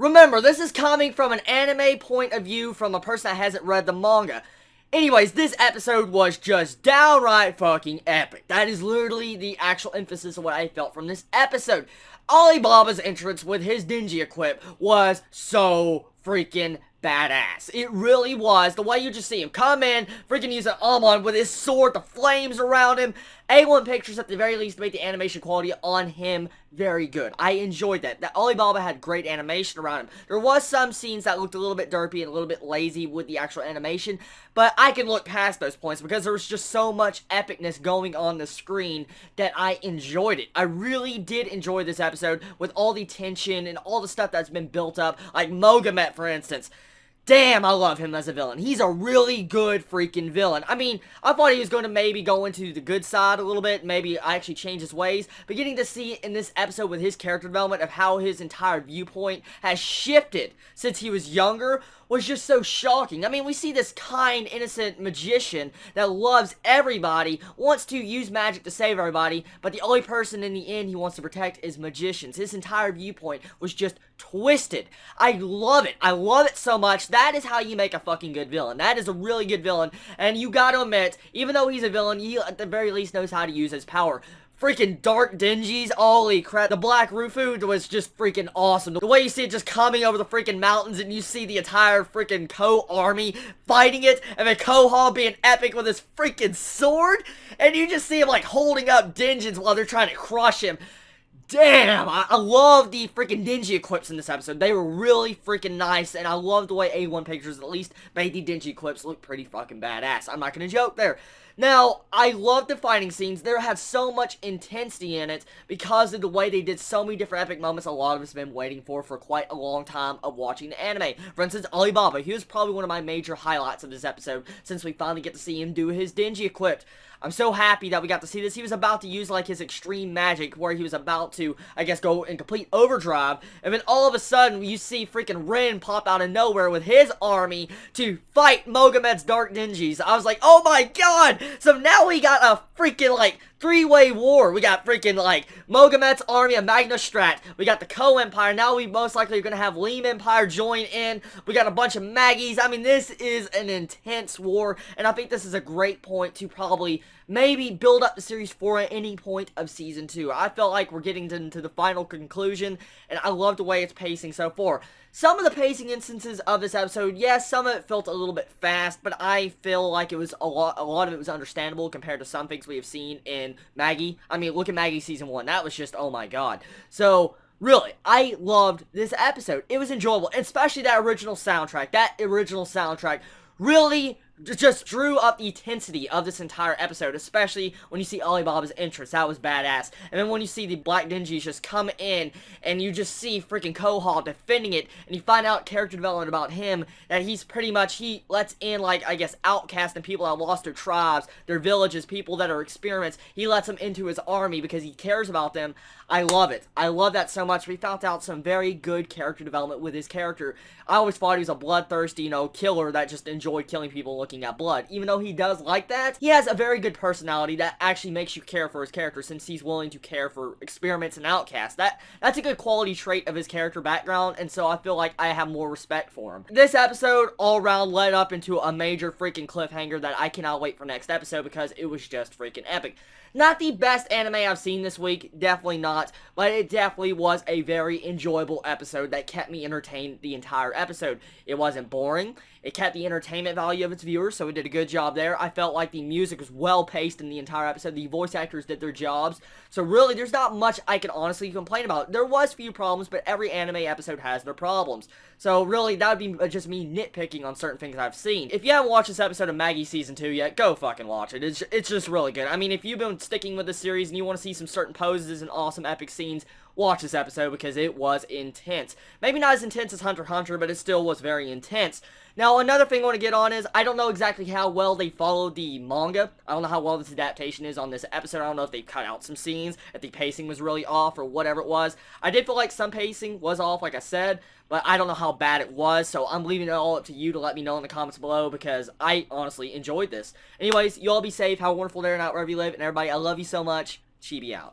Remember, this is coming from an anime point of view from a person that hasn't read the manga. Anyways, this episode was just downright fucking epic. That is literally the actual emphasis of what I felt from this episode. Alibaba's entrance with his Denji equip was so freaking badass. It really was. The way you just see him come in, freaking use an Amon with his sword, the flames around him. A1 Pictures at the very least made the animation quality on him very good. I enjoyed that. That Alibaba had great animation around him. There was some scenes that looked a little bit derpy and a little bit lazy with the actual animation, but I can look past those points because there was just so much epicness going on the screen that I enjoyed it. I really did enjoy this episode with all the tension and all the stuff that's been built up, like Mogamet, for instance. Damn, I love him as a villain. He's a really good freaking villain. I mean, I thought he was going to maybe go into the good side a little bit, maybe actually change his ways, but getting to see in this episode with his character development of how his entire viewpoint has shifted since he was younger was just so shocking. I mean, we see this kind, innocent magician that loves everybody, wants to use magic to save everybody, but the only person in the end he wants to protect is magicians. His entire viewpoint was just twisted. I love it. I love it so much. That is how you make a fucking good villain. That is a really good villain, and you gotta admit, even though he's a villain, he at the very least knows how to use his power. Freaking Dark Denjis, holy crap, the Black Rufu was just freaking awesome. The way you see it just coming over the freaking mountains and you see the entire freaking Ko army fighting it, and then Koha being epic with his freaking sword, and you just see him like holding up Denjins while they're trying to crush him. Damn, I love the freaking Denji equips in this episode. They were really freaking nice, and I love the way A1 Pictures at least made the Denji equips look pretty fucking badass. I'm not gonna joke there. Now, I love the fighting scenes. There had so much intensity in it because of the way they did so many different epic moments a lot of us have been waiting for quite a long time of watching the anime. For instance, Alibaba, he was probably one of my major highlights of this episode since we finally get to see him do his Denji equipped. I'm so happy that we got to see this. He was about to use, like, his extreme magic, where he was about to, I guess, go in complete overdrive, and then all of a sudden, you see freaking Rin pop out of nowhere with his army to fight Mogamet's Dark Denjis. I was like, oh my god! So now we got a freaking, like, three-way war. We got freaking, like, Mogamet's army of Magnastrat. We got the Ko Empire. Now we most likely are going to have Leem Empire join in. We got a bunch of Magis. I mean, this is an intense war, and I think this is a great point to probably maybe build up the series for at any point of Season 2. I felt like we're getting into the final conclusion, and I love the way it's pacing so far. Some of the pacing instances of this episode, yes, some of it felt a little bit fast, but I feel like it was a lot of it was understandable compared to some things we have seen in Magi. I mean, look at Magi Season 1. That was just, oh my god. So, really, I loved this episode. It was enjoyable, especially that original soundtrack. That original soundtrack really just drew up the intensity of this entire episode, especially when you see Alibaba's entrance. That was badass. And then when you see the Black Denjis just come in, and you just see freaking Koha defending it, and you find out character development about him, that he's pretty much, he lets in, like, I guess, outcasts and people that lost their tribes, their villages, people that are experiments. He lets them into his army because he cares about them. I love it. I love that so much. We found out some very good character development with his character. I always thought he was a bloodthirsty, you know, killer that just enjoyed killing people looking at blood. Even though he does like that, he has a very good personality that actually makes you care for his character, since he's willing to care for experiments and outcasts. That's a good quality trait of his character background, and so I feel like I have more respect for him. This episode all around led up into a major freaking cliffhanger that I cannot wait for next episode because it was just freaking epic. Not the best anime I've seen this week, definitely not, but it definitely was a very enjoyable episode that kept me entertained the entire episode. It wasn't boring, it kept the entertainment value of its viewers, so it did a good job there. I felt like the music was well paced in the entire episode, the voice actors did their jobs, so really there's not much I can honestly complain about. There was few problems, but every anime episode has their problems. So really, that would be just me nitpicking on certain things I've seen. If you haven't watched this episode of Magi Season 2 yet, go fucking watch it. It's just really good. I mean, if you've been sticking with the series and you want to see some certain poses and awesome epic scenes, watch this episode because it was intense. Maybe not as intense as Hunter x Hunter, but it still was very intense. Now, another thing I want to get on is, I don't know exactly how well they followed the manga. I don't know how well this adaptation is on this episode. I don't know if they cut out some scenes, if the pacing was really off, or whatever it was. I did feel like some pacing was off, like I said, but I don't know how bad it was, so I'm leaving it all up to you to let me know in the comments below, because I honestly enjoyed this. Anyways, you all be safe, have a wonderful day or night wherever you live, and everybody, I love you so much. Chibi out.